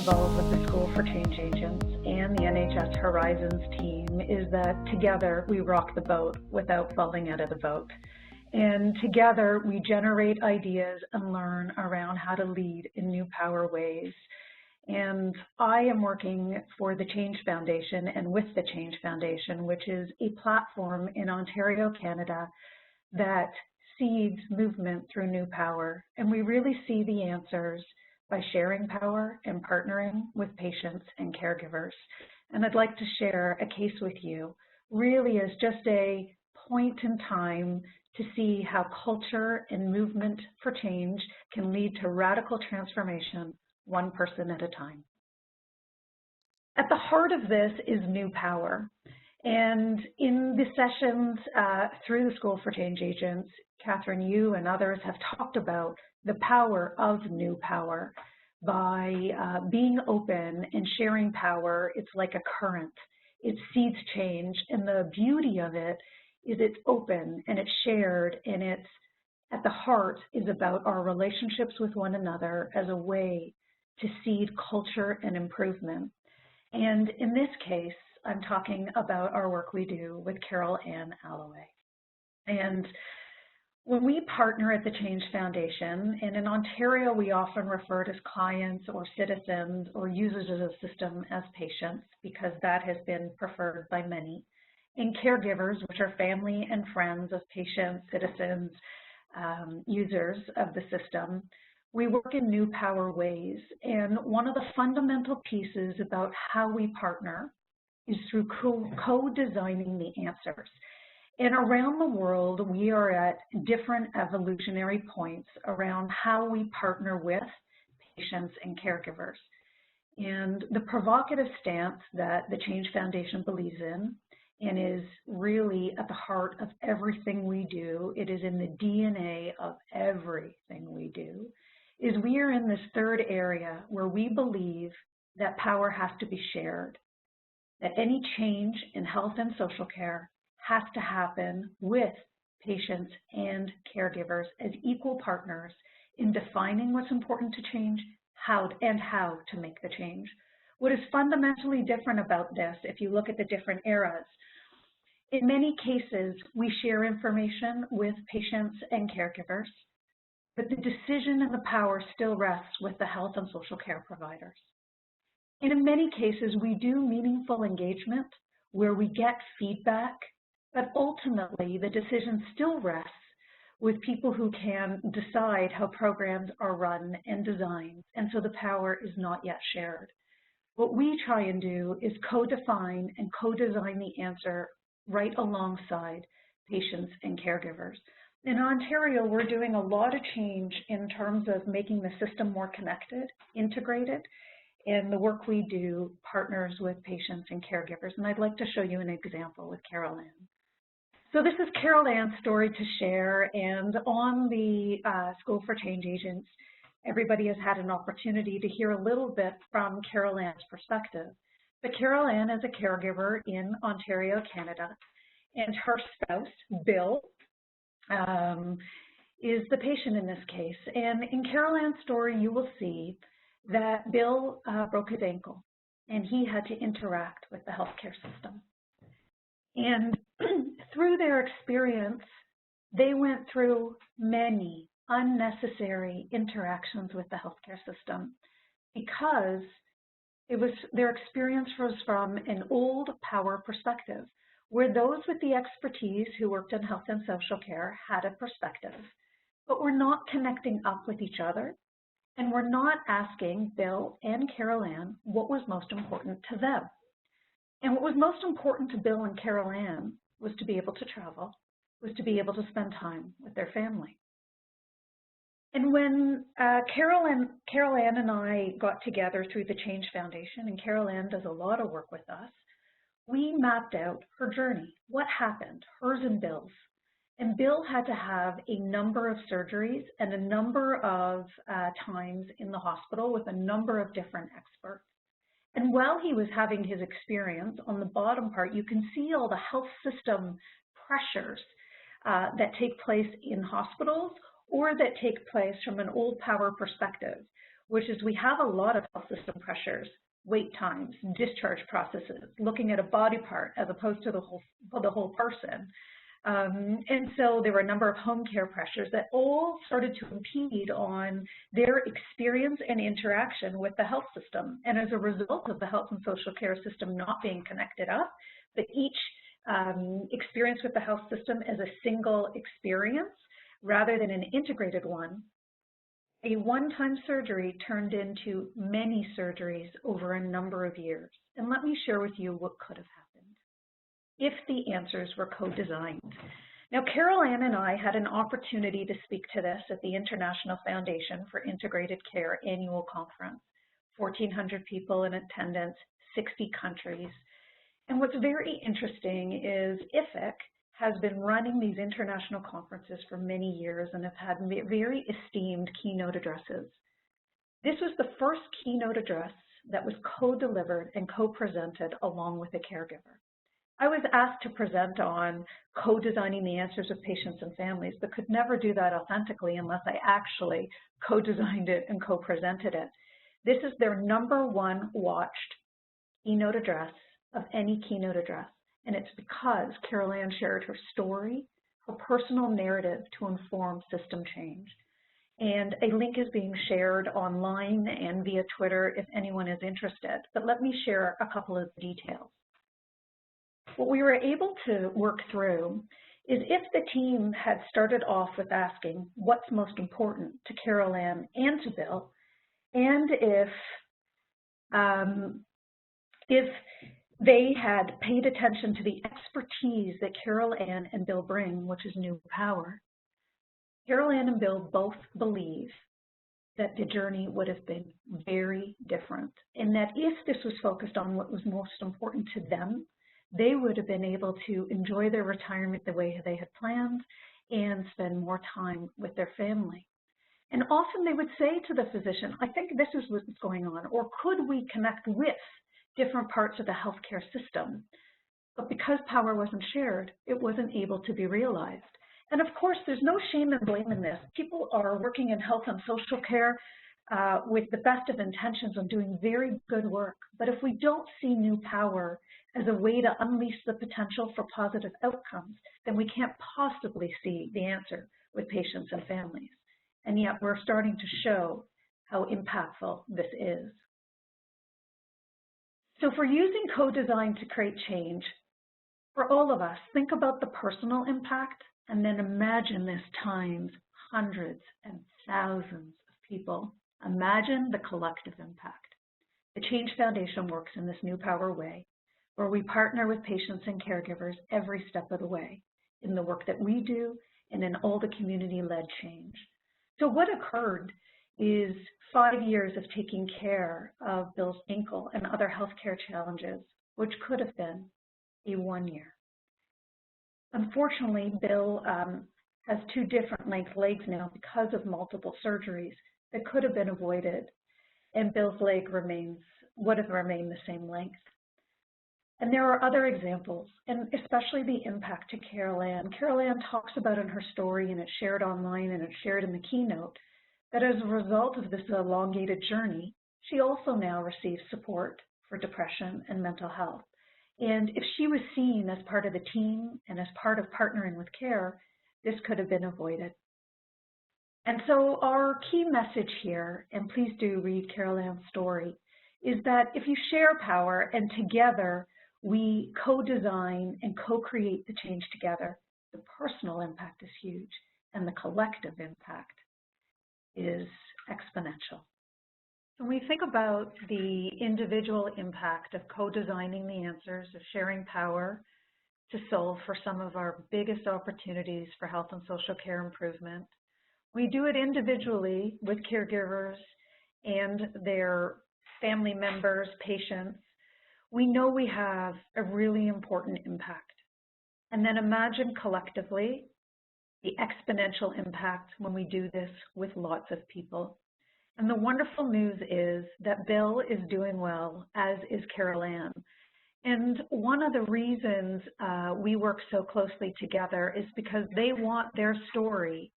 goal with the School for Change Agents and the NHS Horizons team is that together we rock the boat without falling out of the boat. And together we generate ideas and learn around how to lead in new power ways. And I am working for the Change Foundation and with the Change Foundation, which is a platform in Ontario, Canada, that seeds movement through new power. And we really see the answers by sharing power and partnering with patients and caregivers. And I'd like to share a case with you, really as just a point in time to see how culture and movement for change can lead to radical transformation, one person at a time. At the heart of this is new power. And in the sessions through the School for Change Agents, Catherine, you and others have talked about the power of new power. By being open and sharing power, it's like a current. It seeds change, and the beauty of it is it's open and it's shared, and it's at the heart is about our relationships with one another as a way to seed culture and improvement. And in this case, I'm talking about our work we do with Carole Ann. And when we partner at the Change Foundation, and in Ontario we often refer to as clients or citizens or users of the system as patients, because that has been preferred by many, and caregivers, which are family and friends of patients, citizens, users of the system, we work in new power ways. And one of the fundamental pieces about how we partner is through co-designing the answers. And around the world, we are at different evolutionary points around how we partner with patients and caregivers. And the provocative stance that the Change Foundation believes in and is really at the heart of everything we do, it is in the DNA of everything we do, is we are in this third area where we believe that power has to be shared, that any change in health and social care has to happen with patients and caregivers as equal partners in defining what's important to change, how to make the change. What is fundamentally different about this, if you look at the different eras, in many cases, we share information with patients and caregivers, but the decision and the power still rests with the health and social care providers. And in many cases, we do meaningful engagement where we get feedback, but ultimately the decision still rests with people who can decide how programs are run and designed, and so the power is not yet shared. What we try and do is co-define and co-design the answer right alongside patients and caregivers. In Ontario, we're doing a lot of change in terms of making the system more connected, integrated, and the work we do partners with patients and caregivers. And I'd like to show you an example with Carole Ann. So this is Carole Ann's story to share, and on the School for Change Agents, everybody has had an opportunity to hear a little bit from Carole Ann's perspective. But Carole Ann is a caregiver in Ontario, Canada, and her spouse, Bill, is the patient in this case. And in Carole Ann's story, you will see that Bill broke his ankle, and he had to interact with the healthcare system. And through their experience, they went through many unnecessary interactions with the healthcare system because their experience was from an old power perspective, where those with the expertise who worked in health and social care had a perspective, but were not connecting up with each other, and were not asking Bill and Carole Ann what was most important to them. And what was most important to Bill and Carole Ann was to be able to travel, was to be able to spend time with their family. And when Carole Ann and I got together through the Change Foundation, and Carole Ann does a lot of work with us, we mapped out her journey, what happened, hers and Bill's. And Bill had to have a number of surgeries and a number of times in the hospital with a number of different experts. And while he was having his experience, on the bottom part, you can see all the health system pressures that take place in hospitals or that take place from an old power perspective, which is we have a lot of health system pressures, wait times, discharge processes, looking at a body part as opposed to the whole person. And so there were a number of home care pressures that all started to impede on their experience and interaction with the health system. And as a result of the health and social care system not being connected up, but each experience with the health system as a single experience rather than an integrated one, a one-time surgery turned into many surgeries over a number of years. And let me share with you what could have happened if the answers were co-designed. Now, Carole Ann and I had an opportunity to speak to this at the International Foundation for Integrated Care annual conference, 1,400 people in attendance, 60 countries. And what's very interesting is IFIC has been running these international conferences for many years and have had very esteemed keynote addresses. This was the first keynote address that was co-delivered and co-presented along with a caregiver. I was asked to present on co-designing the answers of patients and families, but could never do that authentically unless I actually co-designed it and co-presented it. This is their #1 watched keynote address of any keynote address. And it's because Carole Ann shared her story, her personal narrative to inform system change. And a link is being shared online and via Twitter if anyone is interested. But let me share a couple of details. What we were able to work through is if the team had started off with asking what's most important to Carole Ann and to Bill, and if they had paid attention to the expertise that Carole Ann and Bill bring, which is NEWPOWER, Carole Ann and Bill both believe that the journey would have been very different, and that if this was focused on what was most important to them, they would have been able to enjoy their retirement the way they had planned and spend more time with their family. And often they would say to the physician, I think this is what's going on, or could we connect with different parts of the healthcare system? But because power wasn't shared, it wasn't able to be realized. And of course, there's no shame and blame in this. People are working in health and social care with the best of intentions on doing very good work. But if we don't see NEWPOWER as a way to unleash the potential for positive outcomes, then we can't possibly see the answer with patients and families. And yet we're starting to show how impactful this is. So if we're using co-design to create change, for all of us, think about the personal impact and then imagine this times hundreds and thousands of people. Imagine the collective impact. The Change Foundation works in this NEWPOWER way, where we partner with patients and caregivers every step of the way in the work that we do and in all the community-led change. So what occurred is 5 years of taking care of Bill's ankle and other healthcare challenges, which could have been a 1 year. Unfortunately, Bill has 2 different length legs now because of multiple surgeries that could have been avoided, and Bill's leg would have remained the same length. And there are other examples, and especially the impact to Carole Ann. Carole Ann talks about in her story, and it's shared online and it's shared in the keynote, that as a result of this elongated journey, she also now receives support for depression and mental health. And if she was seen as part of the team and as part of partnering with care, this could have been avoided. And so our key message here, and please do read Carole Ann's story, is that if you share power and together we co-design and co-create the change together, the personal impact is huge and the collective impact is exponential. When we think about the individual impact of co-designing the answers, of sharing power to solve for some of our biggest opportunities for health and social care improvement, we do it individually with caregivers and their family members, patients. We know we have a really important impact. And then imagine collectively the exponential impact when we do this with lots of people. And the wonderful news is that Bill is doing well, as is Carole Ann. And one of the reasons we work so closely together is because they want their story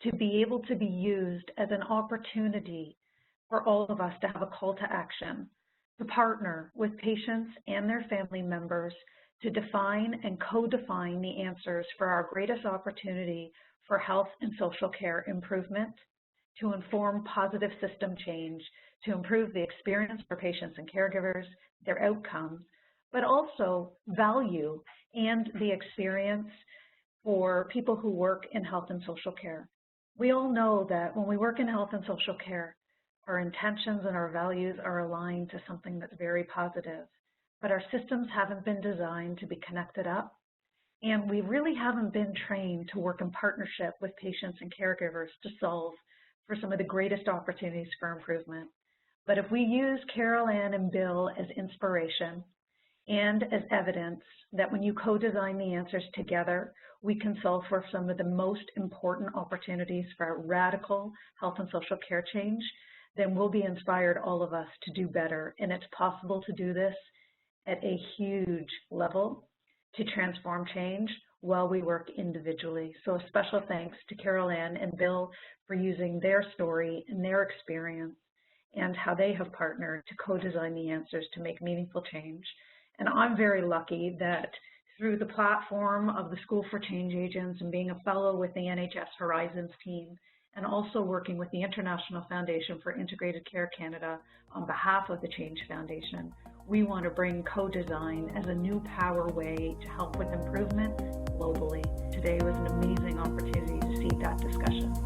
to be able to be used as an opportunity for all of us to have a call to action, to partner with patients and their family members to define and co-define the answers for our greatest opportunity for health and social care improvement, to inform positive system change, to improve the experience for patients and caregivers, their outcomes, but also value and the experience for people who work in health and social care. We all know that when we work in health and social care, our intentions and our values are aligned to something that's very positive, but our systems haven't been designed to be connected up, and we really haven't been trained to work in partnership with patients and caregivers to solve for some of the greatest opportunities for improvement. But if we use Carole Ann and Bill as inspiration and as evidence that when you co-design the answers together, we can solve for some of the most important opportunities for radical health and social care change, then we'll be inspired, all of us, to do better. And it's possible to do this at a huge level to transform change while we work individually. So a special thanks to Carole Ann and Bill for using their story and their experience and how they have partnered to co-design the answers to make meaningful change. And I'm very lucky that through the platform of the School for Change Agents and being a fellow with the NHS Horizons team, and also working with the International Foundation for Integrated Care Canada on behalf of the Change Foundation, we want to bring co-design as a new power way to help with improvement globally. Today was an amazing opportunity to see that discussion.